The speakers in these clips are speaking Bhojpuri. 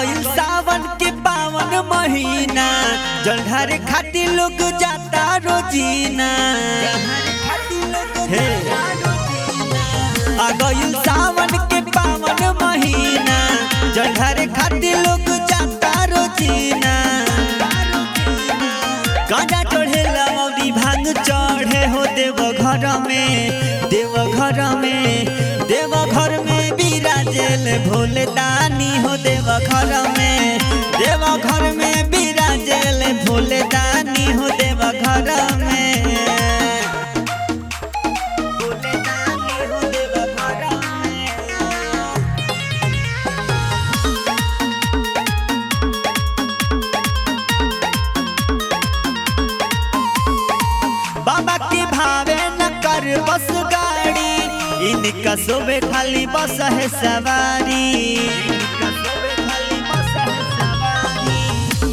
गइल सावन के पावन महीना, जलधारे खातिर लोग जाता रोजीना। हे आ गइल सावन के पावन महीना, जलधारे खातिर लोग जाता रोजीना। गांजा चढ़ेला मौदी भांग चढ़े हो देवघर में, देवघर में, देवघर में बिराजेल भोले दानी हो देवघर में, देवघर में बिराजेल भोले दानी हो देवघर में, भोले दानी हो देवघर में। बाबा के भावे न कर बस गाड़ी, इनका सोबे खाली बस है सवारी।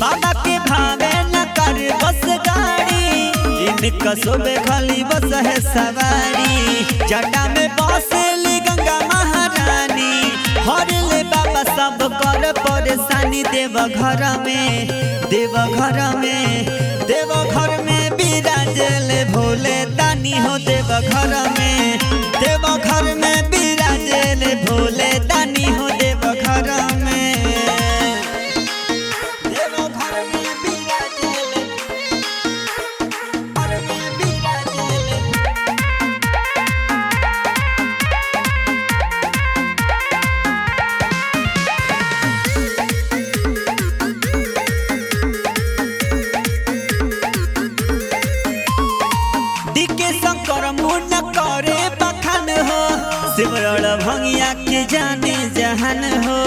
बाबा के भावे न कर बस गाड़ी, इनका सोबे खाली बस है सवारी। जटा में बसेली गंगा महारानी, हर ले बाबा सब कर परेशानी देवघर में, देवघर में, देवघर में बिराजेल भोले दानी हो देवघर में, देवघर में बिराजेल भोले दानी हो देवघर में, देवघर में बिराजेल, घर में बिराजेल। डीके शंकर मुन करे बखान हो, सिमरन भंगिया के जाने जहान हो।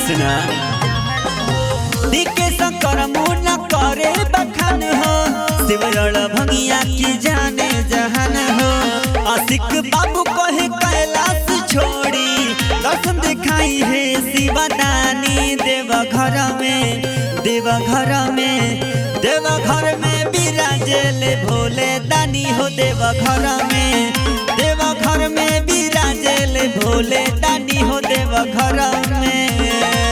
सुना डीके शंकर मुन करे बखान हो, सिमरन भंगिया के जाने जहान हो। आशिक बाबू कहे कैलाश छोड़ी, दर्शन दिखाई है शिवदानी देवघर में, देवघर में, देवघर में बिराजेल भोले दानी हो देवघर में, देवघर में बिराजेल भोले दानी हो देवघर में।